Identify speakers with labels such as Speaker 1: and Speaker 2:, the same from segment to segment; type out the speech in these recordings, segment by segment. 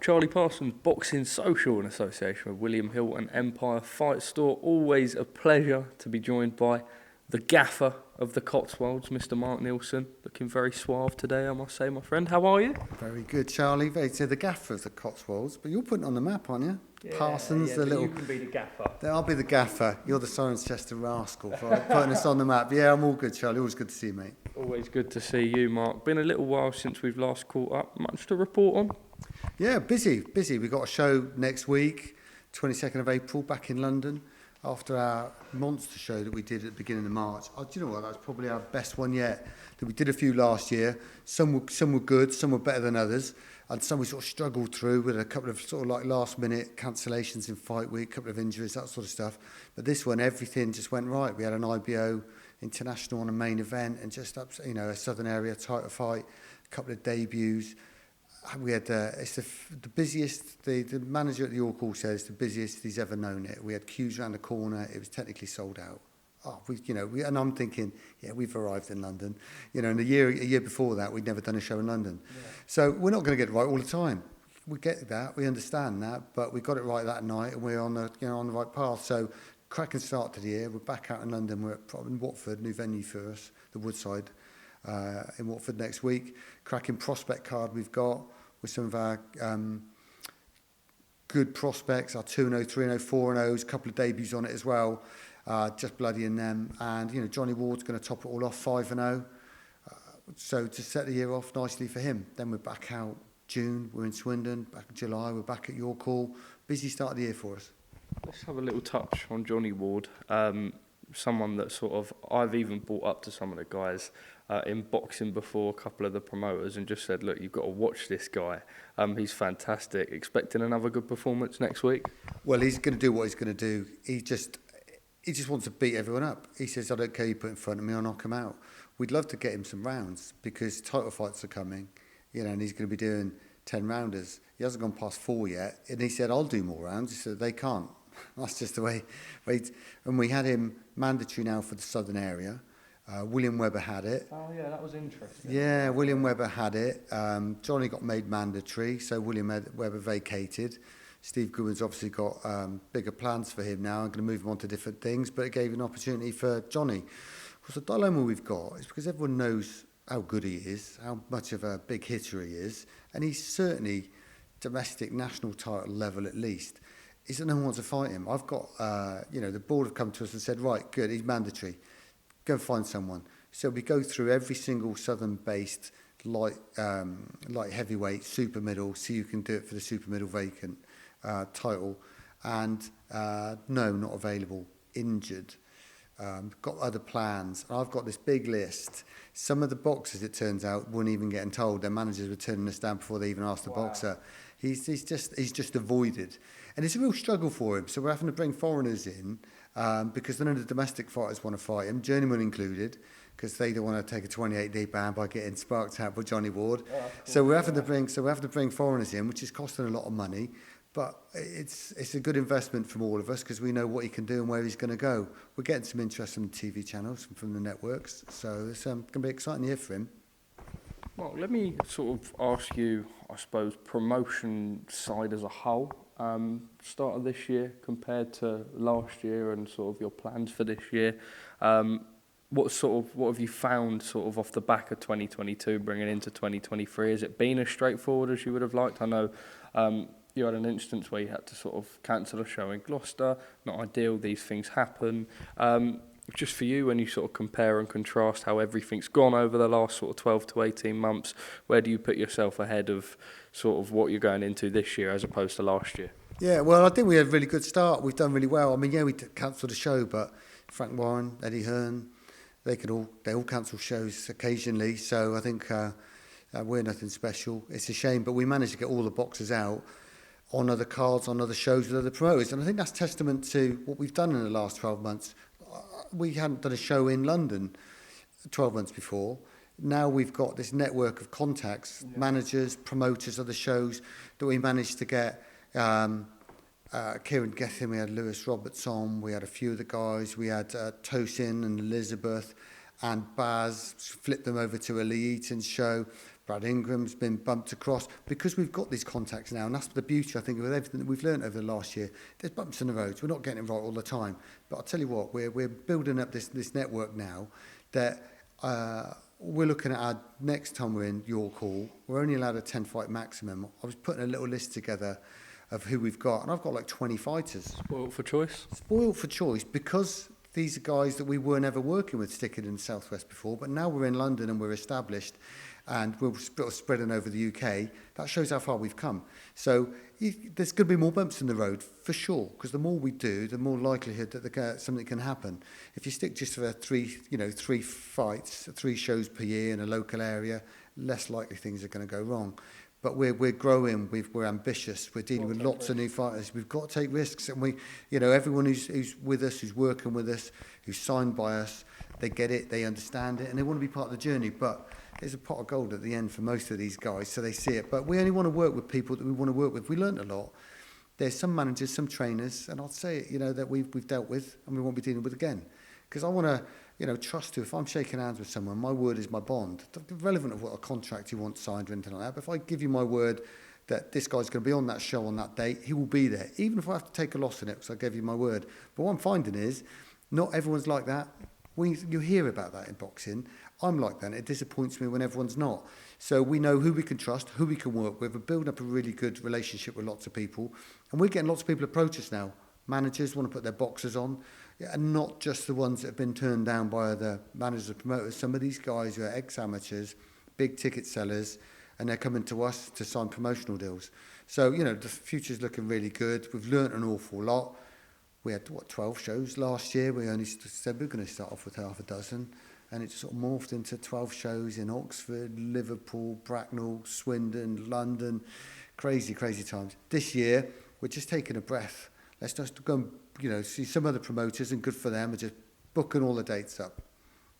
Speaker 1: Charlie Parsons, Boxing Social in association with William Hill and Empire Fight Store. Always a pleasure to be joined by the gaffer of the Cotswolds, Mr. Mark Neilson. Looking very suave today, I must say, my friend. How are you?
Speaker 2: Very good, Charlie. So the gaffer of the Cotswolds, but you're putting on the map, aren't you? Parsons, the little.
Speaker 1: You can be the gaffer.
Speaker 2: I'll be the gaffer. You're the Cirencester rascal for putting us on the map. Yeah, I'm all good, Charlie. Always good to see you, mate.
Speaker 1: Always good to see you, Mark. Been a little while since we've last caught up. Much to report on?
Speaker 2: Yeah, busy. We've got a show next week, 22nd of April, back in London, after our monster show that we did at the beginning of March. Do you know what? That was probably our best one yet. We did a few last year. Some were good, some were better than others, and some we sort of struggled through with a couple of sort of like last-minute cancellations in fight week, a couple of injuries, that sort of stuff. But this one, everything just went right. We had an IBO international on a main event, and just a Southern Area title fight, a couple of debuts. We had it's the busiest. The manager at the York Hall says the busiest he's ever known it. We had queues around the corner. It was technically sold out. And I'm thinking, yeah, we've arrived in London. And a year before that, we'd never done a show in London. Yeah. So we're not going to get it right all the time. We get that, we understand that, but we got it right that night, and we're on the right path. So cracking start to the year. We're back out in London. We're in Watford, new venue for us, the Woodside. In Watford next week. Cracking prospect card we've got with some of our good prospects, our 2-0, 3-0, 4-0s, a couple of debuts on it as well, just bloodying them. And, Jonny Ward's going to top it all off, 5-0. So to set the year off nicely for him. Then we're back out June, we're in Swindon, back in July, we're back at York Hall. Busy start of the year for us.
Speaker 1: Let's have a little touch on Jonny Ward. Someone that sort of, I've even brought up to some of the guys in boxing before, a couple of the promoters, and just said, look, you've got to watch this guy. He's fantastic. Expecting another good performance next week?
Speaker 2: Well, he's going to do what he's going to do. He just wants to beat everyone up. He says, I don't care who you put in front of me, I'll knock him out. We'd love to get him some rounds because title fights are coming, and he's going to be doing 10 rounders. He hasn't gone past 4 yet, and he said, I'll do more rounds. He said, they can't. That's just the way. And we had him mandatory now for the Southern Area. William Webber had it.
Speaker 1: Oh, yeah, that was interesting.
Speaker 2: Yeah, William Webber had it. Jonny got made mandatory, so William Webber vacated. Steve Goodwin's obviously got bigger plans for him now. I'm going to move him on to different things, but it gave an opportunity for Jonny. Because the dilemma we've got is because everyone knows how good he is, how much of a big hitter he is, and he's certainly domestic national title level at least. Is that no one wants to fight him? I've got, the board have come to us and said, right, good, he's mandatory. Go find someone. So we go through every single Southern-based light heavyweight, super middle, see who can do it for the super middle vacant title. And no, not available, injured. Got other plans. And I've got this big list. Some of the boxers, it turns out, weren't even getting told. Their managers were turning us down before they even asked the boxer. He's just avoided. And it's a real struggle for him. So we're having to bring foreigners in because none of the domestic fighters want to fight him, journeymen included, because they don't want to take a 28-day ban by getting sparked out by Jonny Ward. Oh, cool. So we're having to bring foreigners in, which is costing a lot of money. But it's a good investment from all of us because we know what he can do and where he's going to go. We're getting some interest from the TV channels and from the networks. So it's going to be an exciting year for him.
Speaker 1: Well, let me sort of ask you, I suppose, promotion side as a whole. Start of this year compared to last year and sort of your plans for this year. What have you found sort of off the back of 2022 bringing into 2023? Has it been as straightforward as you would have liked? I know you had an instance where you had to sort of cancel a show in Gloucester. Not ideal, these things happen. Just for you, when you sort of compare and contrast how everything's gone over the last sort of 12 to 18 months, where do you put yourself ahead of sort of what you're going into this year as opposed to last year?
Speaker 2: Yeah, well, I think we had a really good start. We've done really well. I mean, yeah, we cancelled a show, but Frank Warren, Eddie Hearn, they all cancel shows occasionally. So I think we're nothing special. It's a shame, but we managed to get all the boxers out on other cards, on other shows with other promoters. And I think that's testament to what we've done in the last 12 months. We hadn't done a show in London 12 months before. Now we've got this network of contacts, managers, promoters, other shows that we managed to get. Kieran Gethin, we had Lewis Roberts on, we had a few of the guys, we had Tosin and Elizabeth and Baz, flipped them over to a Lee Eaton's show. Brad Ingram's been bumped across because we've got these contacts now, and that's the beauty, I think, with everything that we've learned over the last year. There's bumps in the roads. We're not getting it right all the time. But I'll tell you what, we're building up this network now that we're looking at our next time we're in York Hall. We're only allowed a 10-fight maximum. I was putting a little list together of who we've got, and I've got like 20 fighters.
Speaker 1: Spoiled for choice?
Speaker 2: Spoiled for choice because these are guys that we were never working with sticking in the Southwest before, but now we're in London and we're established and we're spreading over the UK. That shows how far we've come. So there's going to be more bumps in the road for sure, because the more we do, the more likelihood that something can happen. If you stick just for three fights, 3 shows per year in a local area, less likely things are going to go wrong. But we're growing, we're ambitious, we're dealing with lots of new fighters. We've got to take risks, and everyone who's with us, who's working with us, who's signed by us, they get it, they understand it, and they want to be part of the journey. But there's a pot of gold at the end for most of these guys, so they see it. But we only want to work with people that we want to work with. We learned a lot. There's some managers, some trainers, and I'll say it, that we've dealt with and we won't be dealing with again. Because I want to, trust you. If I'm shaking hands with someone, my word is my bond. Irrelevant of what a contract you want signed or anything like that. But if I give you my word that this guy's going to be on that show on that date, he will be there. Even if I have to take a loss in it, because I gave you my word. But what I'm finding is, not everyone's like that. You hear about that in boxing. I'm like that, and it disappoints me when everyone's not. So we know who we can trust, who we can work with. We're building up a really good relationship with lots of people. And we're getting lots of people approach us now. Managers want to put their boxers on, and not just the ones that have been turned down by the managers and promoters. Some of these guys who are ex-amateurs, big ticket sellers, and they're coming to us to sign promotional deals. So, the future's looking really good. We've learnt an awful lot. We had, 12 shows last year. We only said we were going to start off with half a dozen. And it sort of morphed into 12 shows in Oxford, Liverpool, Bracknell, Swindon, London. Crazy, crazy times. This year, we're just taking a breath. Let's just go and, see some other promoters, and good for them, are just booking all the dates up.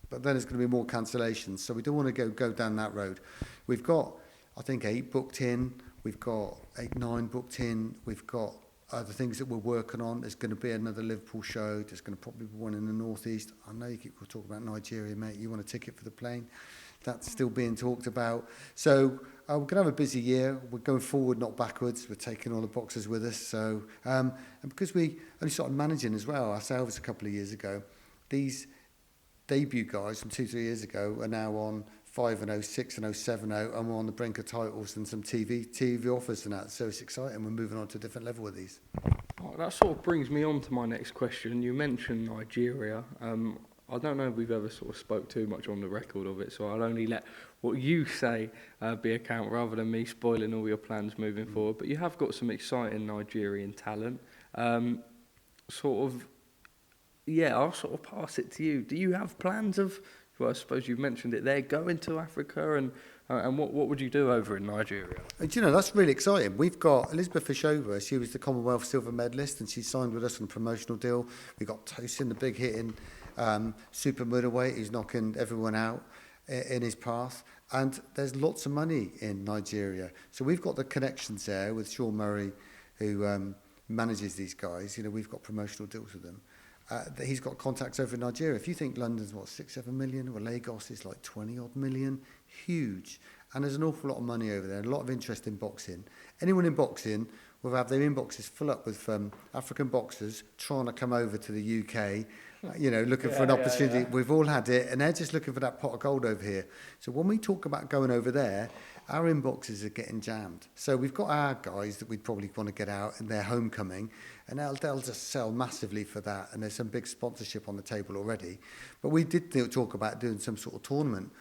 Speaker 2: But then there's going to be more cancellations, so we don't want to go down that road. We've got, I think, 8 booked in. We've got 8, 9 booked in. We've got other things that we're working on. There's going to be another Liverpool show. There's going to probably be one in the northeast. I know we'll talk about Nigeria, mate. You want a ticket for the plane? That's still being talked about. So we're going to have a busy year. We're going forward, not backwards. We're taking all the boxers with us. So and because we only started managing as well ourselves a couple of years ago, these debut guys from 2-3 years ago are now on 5-0, 6-0, 7-0, and we're on the brink of titles and some TV offers and that. So it's exciting. We're moving on to a different level with these.
Speaker 1: Oh, that sort of brings me on to my next question. You mentioned Nigeria. I don't know if we've ever sort of spoke too much on the record of it, so I'll only let what you say be account rather than me spoiling all your plans moving forward. But you have got some exciting Nigerian talent. I'll sort of pass it to you. Do you have plans of, well, I suppose you've mentioned it there, going to Africa, and what would you do over in Nigeria?
Speaker 2: That's really exciting. We've got Elizabeth Fishover. She was the Commonwealth silver medalist, and she signed with us on a promotional deal. We've got Tyson, the big hitting super middleweight, who's knocking everyone out in his path. And there's lots of money in Nigeria. So we've got the connections there with Sean Murray, who manages these guys. We've got promotional deals with them. He's got contacts over in Nigeria. If you think London's 6-7 million, or Lagos is like 20-odd million, huge. And there's an awful lot of money over there, a lot of interest in boxing. Anyone in boxing will have their inboxes full up with African boxers trying to come over to the UK, looking for an opportunity. Yeah. We've all had it, and they're just looking for that pot of gold over here. So when we talk about going over there, our inboxes are getting jammed. So we've got our guys that we'd probably want to get out, and their homecoming, and they'll just sell massively for that. And there's some big sponsorship on the table already. But we did talk about doing some sort of tournament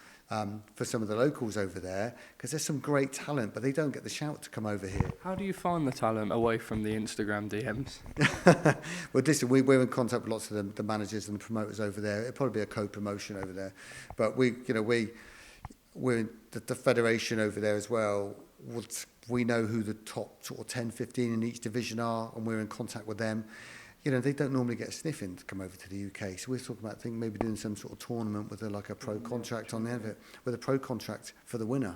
Speaker 2: for some of the locals over there, because there's some great talent, but they don't get the shout to come over here.
Speaker 1: How do you find the talent away from the Instagram DMs?
Speaker 2: Well, listen, we're in contact with lots of the managers and the promoters over there. It'll probably be a co-promotion over there, but we're in the federation over there as well. We know who the top sort of 10, 15 in each division are, and we're in contact with them. They don't normally get a sniff in to come over to the UK. So we're talking about maybe doing some sort of tournament with a pro contract on the end of it, with a pro contract for the winner.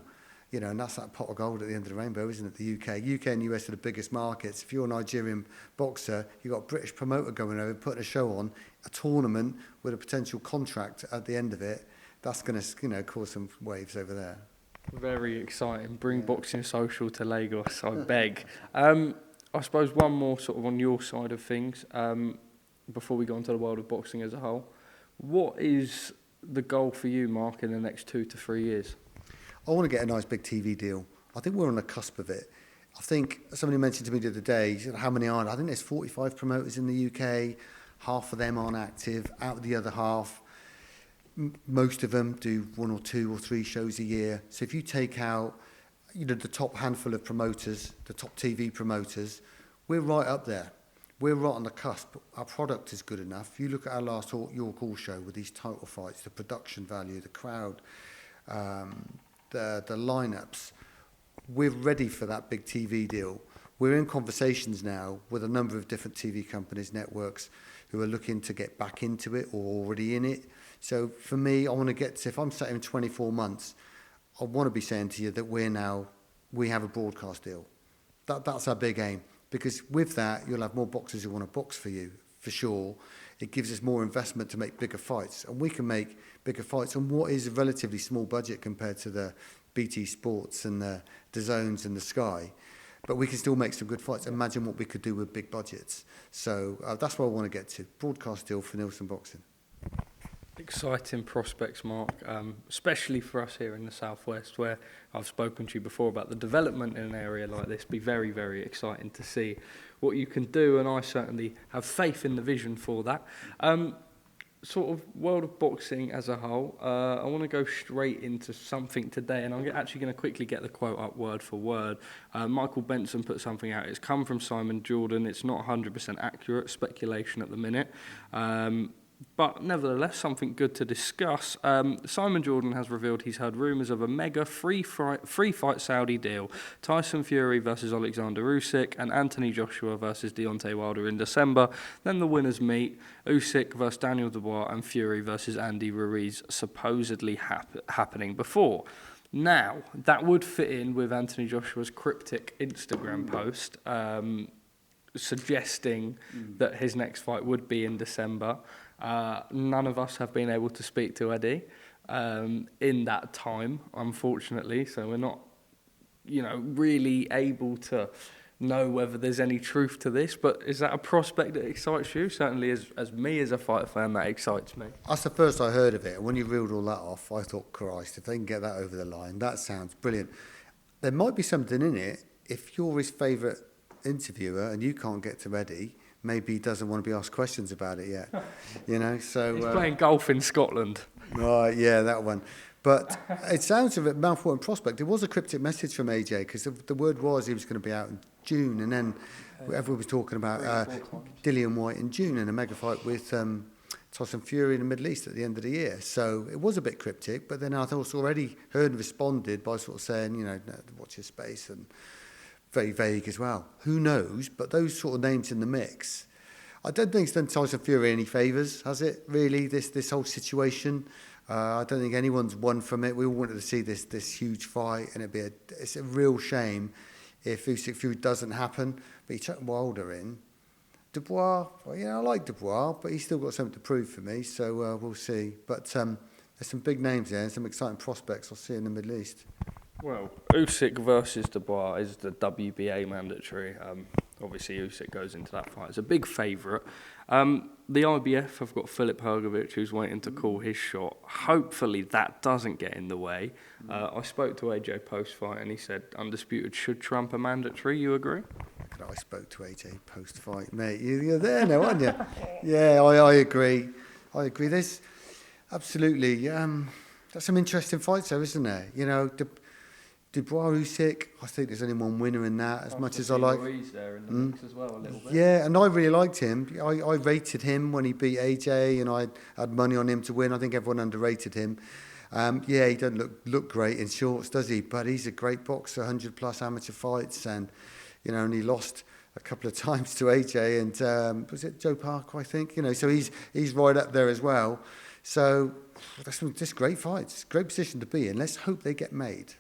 Speaker 2: And that's that pot of gold at the end of the rainbow, isn't it? The UK and US are the biggest markets. If you're a Nigerian boxer, you've got a British promoter going over, putting a show on, a tournament with a potential contract at the end of it. That's going to, cause some waves over there.
Speaker 1: Very exciting. Bring
Speaker 2: Yeah.
Speaker 1: Boxing Social to Lagos, I beg. I suppose one more sort of on your side of things, before we go into the world of boxing as a whole. What is the goal for you, Mark, in the next 2 to 3 years?
Speaker 2: I want to get a nice big TV deal. I think we're on the cusp of it. I think somebody mentioned to me the other day, he said, how many aren't? I think there's 45 promoters in the UK. Half of them aren't active. Out of the other half, most of them do 1 or 2 or 3 shows a year. So if you take out, the top handful of promoters, the top TV promoters, we're right up there. We're right on the cusp. Our product is good enough. You look at our last York Hall show with these title fights, the production value, the crowd, the lineups. We're ready for that big TV deal. We're in conversations now with a number of different TV companies, networks, who are looking to get back into it or already in it. So for me, I want to get to, if I'm sat in 24 months, I want to be saying to you that we have a broadcast deal. That's our big aim. Because with that, you'll have more boxers who want to box for you, for sure. It gives us more investment to make bigger fights. And we can make bigger fights on what is a relatively small budget compared to the BT Sports and the Zones and the Sky. But we can still make some good fights. Imagine what we could do with big budgets. So that's where I want to get to. Broadcast deal for Neilson Boxing.
Speaker 1: Exciting prospects, Mark, especially for us here in the Southwest, where I've spoken to you before about the development in an area like this. Be very, very exciting to see what you can do, and I certainly have faith in the vision for that. Sort of world of boxing as a whole, I want to go straight into something today, and I'm actually going to quickly get the quote up word for word. Michael Benson put something out. It's come from Simon Jordan. It's not 100% accurate, speculation at the minute. But nevertheless, something good to discuss. Simon Jordan has revealed he's heard rumours of a mega free fight Saudi deal. Tyson Fury versus Alexander Usyk and Anthony Joshua versus Deontay Wilder in December. Then the winners meet. Usyk versus Daniel Dubois and Fury versus Andy Ruiz supposedly happening before. Now, that would fit in with Anthony Joshua's cryptic Instagram post suggesting that his next fight would be in December. None of us have been able to speak to Eddie in that time, unfortunately, so we're not, really able to know whether there's any truth to this. But is that a prospect that excites you? Certainly, as me as a fighter fan, that excites me.
Speaker 2: That's the first I heard of it. When you reeled all that off, I thought, Christ, if they can get that over the line, that sounds brilliant. There might be something in it. If you're his favourite interviewer and you can't get to Eddie, maybe he doesn't want to be asked questions about it yet. So
Speaker 1: he's playing golf in Scotland.
Speaker 2: Right, yeah, that one. But it sounds a bit mouthful and prospect. It was a cryptic message from AJ because the word was he was going to be out in June, and then everyone was talking about Dillian White in June and a mega fight with Tyson Fury in the Middle East at the end of the year. So it was a bit cryptic, but then I also already heard and responded by sort of saying, no, watch your space, and very vague as well. Who knows? But those sort of names in the mix, I don't think it's done Tyson Fury any favours, has it? Really, this whole situation. I don't think anyone's won from it. We all wanted to see this huge fight, and it's a real shame if Usyk Fury doesn't happen. But he took Wilder in. Dubois, I like Dubois, but he's still got something to prove for me. So we'll see. But there's some big names there and some exciting prospects I'll see in the Middle East.
Speaker 1: Well, Usyk versus Dubois is the WBA mandatory. Obviously, Usyk goes into that fight. It's a big favourite. The IBF have got Filip Hrgovic, who's waiting to call his shot. Hopefully, that doesn't get in the way. I spoke to AJ post-fight, and he said Undisputed should trump a mandatory. You agree?
Speaker 2: I spoke to AJ post-fight, mate. You're there now, aren't you? Yeah, I agree. There's absolutely... there's some interesting fights there, isn't there? Dubois, Usyk, I think there's only one winner in that, as much as I like.
Speaker 1: Ruiz there in the mix as well, a little bit.
Speaker 2: Yeah, and I really liked him. I rated him when he beat AJ, and I had money on him to win. I think everyone underrated him. He doesn't look great in shorts, does he? But he's a great boxer, 100+ amateur fights, and and he lost a couple of times to AJ, and was it Joe Parker, I think? So he's right up there as well. So that's just great fights, great position to be in. Let's hope they get made.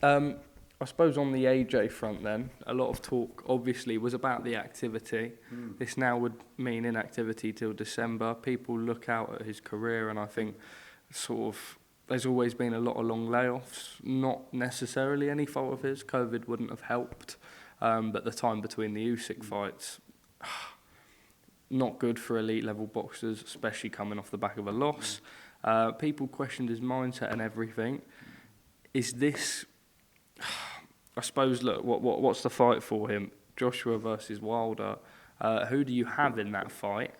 Speaker 1: I suppose on the AJ front then, a lot of talk obviously was about the activity. This now would mean inactivity till December. People look out at his career, and I think sort of there's always been a lot of long layoffs, not necessarily any fault of his. COVID wouldn't have helped, but the time between the Usyk fights, not good for elite level boxers, especially coming off the back of a loss. People questioned his mindset and everything. Is this, I suppose, look, what's the fight for him? Joshua versus Wilder. Who do you have in that fight?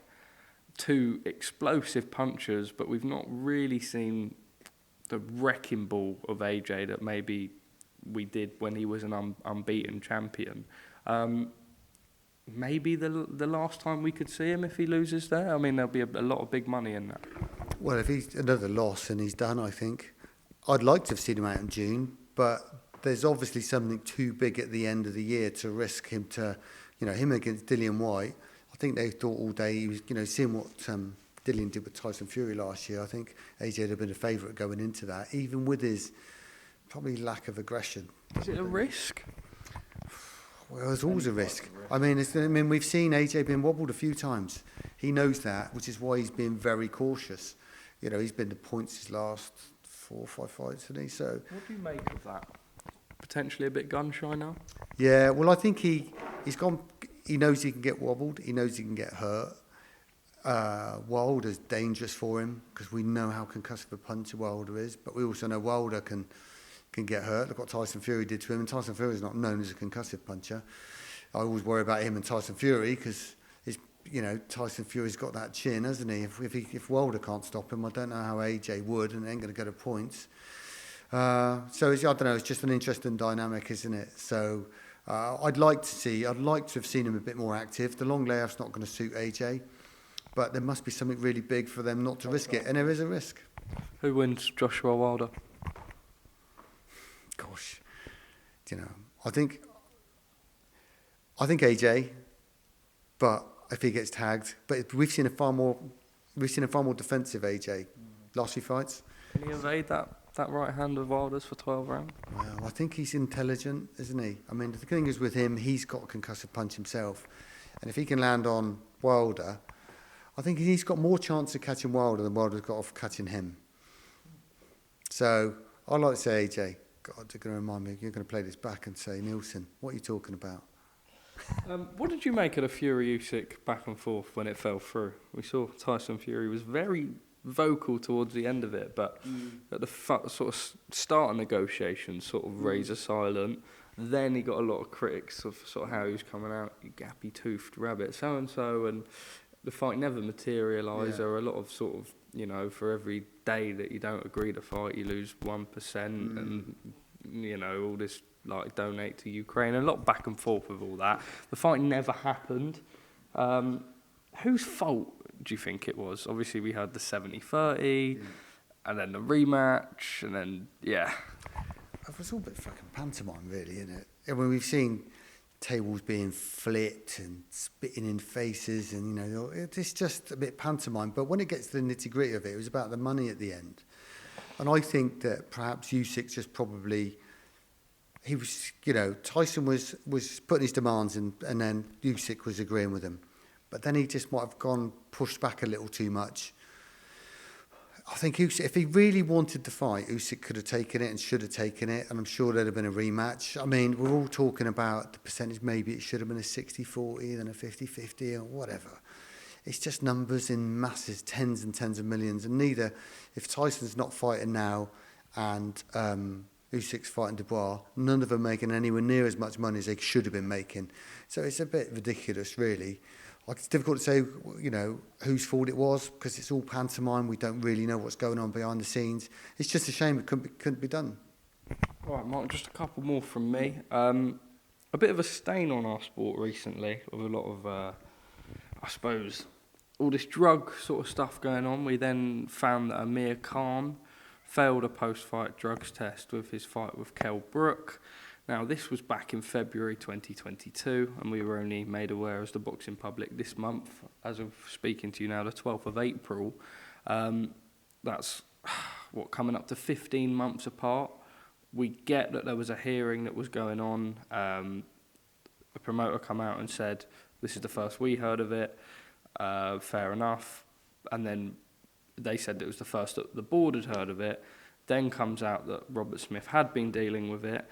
Speaker 1: Two explosive punchers, but we've not really seen the wrecking ball of AJ that maybe we did when he was an unbeaten champion. Maybe the last time we could see him if he loses there. I mean, there'll be a lot of big money in that.
Speaker 2: Well, if he's another loss and he's done, I think. I'd like to have seen him out in June, but there's obviously something too big at the end of the year to risk him to, him against Dillian White. I think they thought all day he was, seeing what Dillian did with Tyson Fury last year. I think AJ would have been a favourite going into that, even with his probably lack of aggression.
Speaker 1: Is it a risk?
Speaker 2: Well, there's always a risk. I mean, we've seen AJ being wobbled a few times. He knows that, which is why he's been very cautious. He's been to points his last 4 or 5 fights, hasn't he? So,
Speaker 1: what do you make of that? Potentially a bit gun shy now?
Speaker 2: Yeah, well, I think he's gone. He knows he can get wobbled. He knows he can get hurt. Wilder's dangerous for him because we know how concussive a puncher Wilder is, but we also know Wilder can get hurt. Look what Tyson Fury did to him, and Tyson Fury is not known as a concussive puncher. I always worry about him and Tyson Fury because Tyson Fury's got that chin, hasn't he? If Wilder can't stop him, I don't know how AJ would, and it ain't going to go to points. I don't know. It's just an interesting dynamic, isn't it? So I'd like to have seen him a bit more active. The long layoff's not going to suit AJ, but there must be something really big for them not to risk it, and there is a risk.
Speaker 1: Who wins, Joshua Wilder?
Speaker 2: Gosh, I think AJ, but if he gets tagged, but we've seen a far more defensive AJ last few fights.
Speaker 1: Can he evade that right hand of Wilder's for 12 rounds?
Speaker 2: Well, I think he's intelligent, isn't he? I mean, the thing is with him, he's got a concussive punch himself, and if he can land on Wilder, I think he's got more chance of catching Wilder than Wilder's got of catching him. So I'd like to say AJ. God, you're going to remind me, you're going to play this back and say, Neilson, what are you talking about?
Speaker 1: What did you make of the Fury-Usyk back and forth when it fell through? We saw Tyson Fury was very vocal towards the end of it, but at the sort of start of negotiations, sort of razor silent. Then he got a lot of critics of sort of how he was coming out, you gappy-toothed rabbit, so-and-so, and the fight never materialised. There were a lot of sort of, for every day that you don't agree to fight, you lose 1%, and, all this, like, donate to Ukraine, a lot back and forth with all that. The fight never happened. Whose fault do you think it was? Obviously, we had the 70-30, and then the rematch, and then, It
Speaker 2: was all a bit fucking pantomime, really, isn't it? I mean, we've seen tables being flipped and spitting in faces, and it's just a bit pantomime. But when it gets to the nitty gritty of it, it was about the money at the end. And I think that perhaps Usyk just probably, he was, Tyson was putting his demands in, and then Usyk was agreeing with him. But then he just might have pushed back a little too much. I think Usyk, if he really wanted to fight, Usyk could have taken it and should have taken it, and I'm sure there'd have been a rematch. I mean, we're all talking about the percentage. Maybe it should have been a 60-40, then a 50-50, or whatever. It's just numbers in masses, tens and tens of millions, and neither, if Tyson's not fighting now and Usyk's fighting Dubois, none of them making anywhere near as much money as they should have been making. So it's a bit ridiculous, really. Like, it's difficult to say, whose fault it was, because it's all pantomime. We don't really know what's going on behind the scenes. It's just a shame it couldn't be done.
Speaker 1: All right, Mark, just a couple more from me. A bit of a stain on our sport recently, with a lot of, I suppose, all this drug sort of stuff going on. We then found that Amir Khan failed a post-fight drugs test with his fight with Kell Brook. Now, this was back in February 2022, and we were only made aware as the boxing public this month, as of speaking to you now, the 12th of April. That's, coming up to 15 months apart. We get that there was a hearing that was going on. A promoter come out and said, this is the first we heard of it, fair enough. And then they said it was the first that the board had heard of it. Then comes out that Robert Smith had been dealing with it.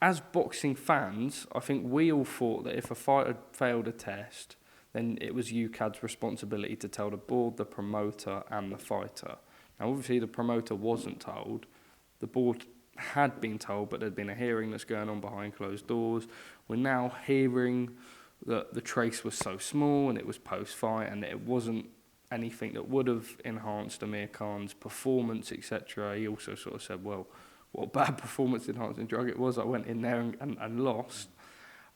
Speaker 1: As boxing fans, I think we all thought that if a fighter failed a test, then it was UKAD's responsibility to tell the board, the promoter and the fighter. Now obviously the promoter wasn't told, the board had been told, but there'd been a hearing that's going on behind closed doors. We're now hearing that the trace was so small and it was post-fight and it wasn't anything that would have enhanced Amir Khan's performance, etc. He also sort of said, well, what a bad performance-enhancing drug it was. I went in there and lost.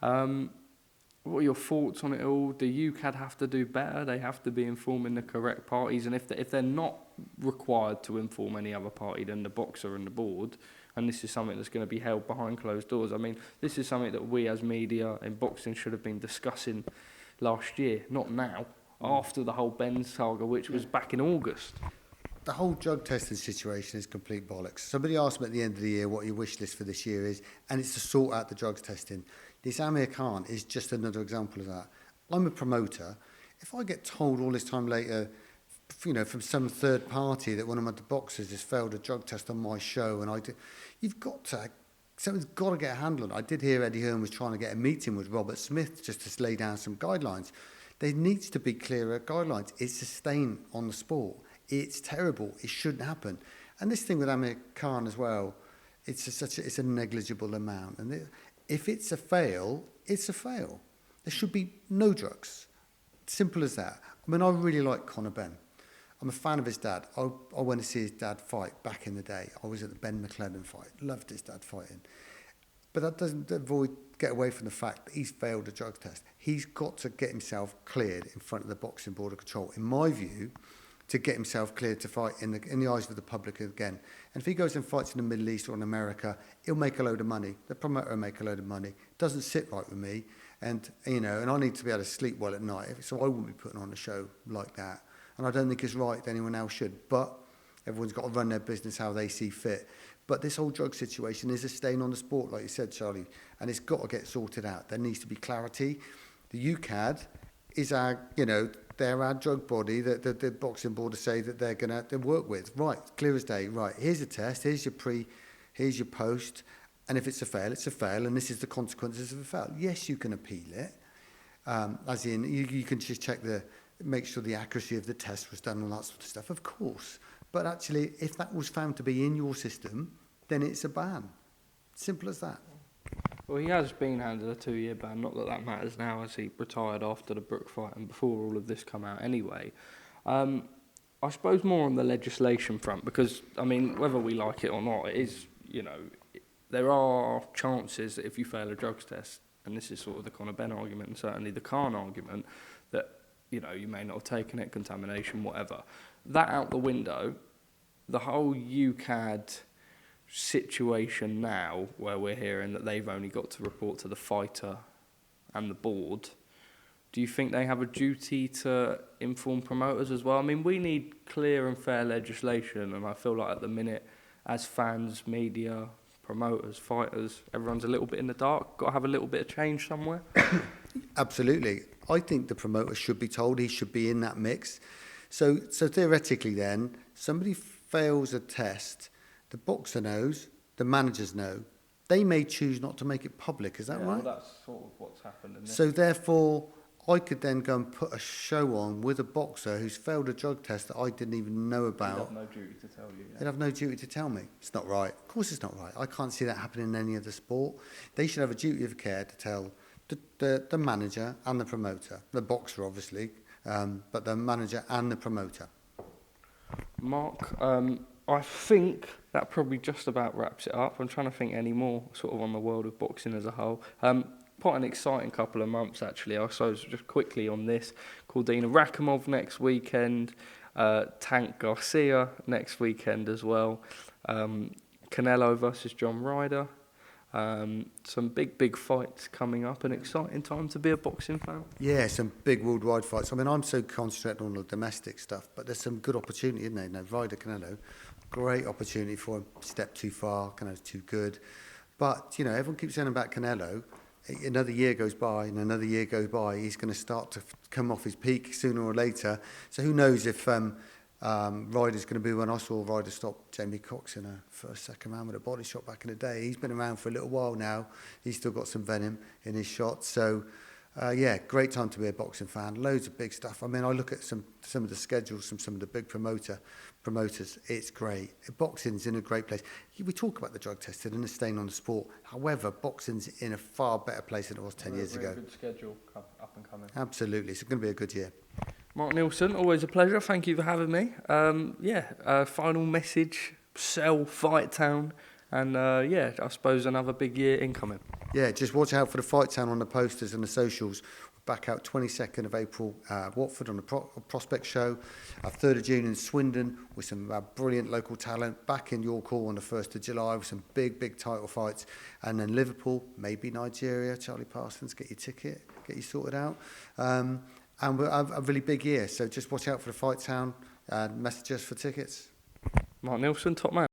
Speaker 1: What are your thoughts on it all? Do UKAD have to do better? They have to be informing the correct parties. And if they're not required to inform any other party than the boxer and the board, and this is something that's going to be held behind closed doors, I mean, this is something that we as media in boxing should have been discussing last year, not now, after the whole Benn saga, which was back in August.
Speaker 2: The whole drug testing situation is complete bollocks. Somebody asked me at the end of the year what your wish list for this year is, and it's to sort out the drugs testing. This Amir Khan is just another example of that. I'm a promoter. If I get told all this time later, from some third party that one of my boxers has failed a drug test on my show, and someone's got to get a handle on it. I did hear Eddie Hearn was trying to get a meeting with Robert Smith just to lay down some guidelines. There needs to be clearer guidelines. It's a stain on the sport. It's terrible. It shouldn't happen. And this thing with Amir Khan as well, it's a negligible amount. And if it's a fail, it's a fail. There should be no drugs. Simple as that. I mean, I really like Conor Benn. I'm a fan of his dad. I went to see his dad fight back in the day. I was at the Ben McLennan fight. Loved his dad fighting. But that doesn't get away from the fact that he's failed a drug test. He's got to get himself cleared in front of the Boxing Board of Control, in my view, to get himself cleared to fight in the eyes of the public again. And if he goes and fights in the Middle East or in America, he'll make a load of money. The promoter will make a load of money. Doesn't sit right with me. And I need to be able to sleep well at night, so I wouldn't be putting on a show like that. And I don't think it's right that anyone else should. But everyone's got to run their business how they see fit. But this whole drug situation is a stain on the sport, like you said, Charlie, and it's got to get sorted out. There needs to be clarity. The UKAD is they're our drug body that the boxing board say that they're going to work with. Right, clear as day. Right, here's a test, here's your pre, here's your post, and if it's a fail, it's a fail, and this is the consequences of a fail. Yes, you can appeal it, as in you can just make sure the accuracy of the test was done and all that sort of stuff, of course. But actually, if that was found to be in your system, then it's a ban. Simple as that.
Speaker 1: Well, he has been handed a 2-year ban. Not that that matters now, as he retired after the Brook fight and before all of this come out anyway. I suppose more on the legislation front, because, I mean, whether we like it or not, it is, there are chances that if you fail a drugs test, and this is sort of the Conor Benn argument and certainly the Khan argument, that, you may not have taken it, contamination, whatever. That out the window, the whole UKAD situation now, where we're hearing that they've only got to report to the fighter and the board, do you think they have a duty to inform promoters as well? I mean, we need clear and fair legislation, and I feel like at the minute, as fans, media, promoters, fighters, everyone's a little bit in the dark. Got to have a little bit of change somewhere.
Speaker 2: Absolutely. I think the promoter should be told. He should be in that mix. So theoretically then, somebody fails a test, the boxer knows, the managers know. They may choose not to make it public, is that right?
Speaker 1: Well, that's sort of what's happened.
Speaker 2: So therefore, I could then go and put a show on with a boxer who's failed a drug test that I didn't even know about.
Speaker 1: They'd have no duty to tell you. Yeah.
Speaker 2: They'd have no duty to tell me. It's not right. Of course it's not right. I can't see that happening in any other sport. They should have a duty of care to tell the manager and the promoter. The boxer, obviously, but the manager and the promoter.
Speaker 1: Mark, I think that probably just about wraps it up. I'm trying to think any more sort of on the world of boxing as a whole. Quite an exciting couple of months, actually. I suppose just quickly on this, Cordina Rakhimov next weekend, Tank Garcia next weekend as well, Canelo versus John Ryder. Some big fights coming up, an exciting time to be a boxing fan.
Speaker 2: Yeah, some big worldwide fights. I mean, I'm so concentrated on the domestic stuff, but there's some good opportunity, isn't there? You know, Ryder, Canelo, great opportunity for him. Step too far, Canelo's too good. But, everyone keeps saying about Canelo. Another year goes by and another year goes by. He's going to start to come off his peak sooner or later. So who knows if Ryder's going to be one. I saw Ryder stop Jamie Cox in a second round with a body shot back in the day. He's been around for a little while now. He's still got some venom in his shot. So, yeah, great time to be a boxing fan. Loads of big stuff. I mean, I look at some of the schedules from some of the big promoters. It's great. Boxing's in a great place. We talk about the drug testing and the stain on the sport. However, boxing's in a far better place than it was 10 years ago.
Speaker 1: Good schedule up and coming.
Speaker 2: Absolutely. It's going to be a good year.
Speaker 1: Mark Neilson, always a pleasure. Thank you for having me. Final message, sell Fight Town, and I suppose another big year incoming.
Speaker 2: Yeah, just watch out for the Fight Town on the posters and the socials. Back out 22nd of April, Watford on the Prospect Show. 3rd of June in Swindon with some brilliant local talent. Back in York Hall on the 1st of July with some big title fights. And then Liverpool, maybe Nigeria, Charlie Parsons, get your ticket, get you sorted out. And we'll have a really big year, so just watch out for the Fight Town and message us for tickets.
Speaker 1: Mark Neilson, top man.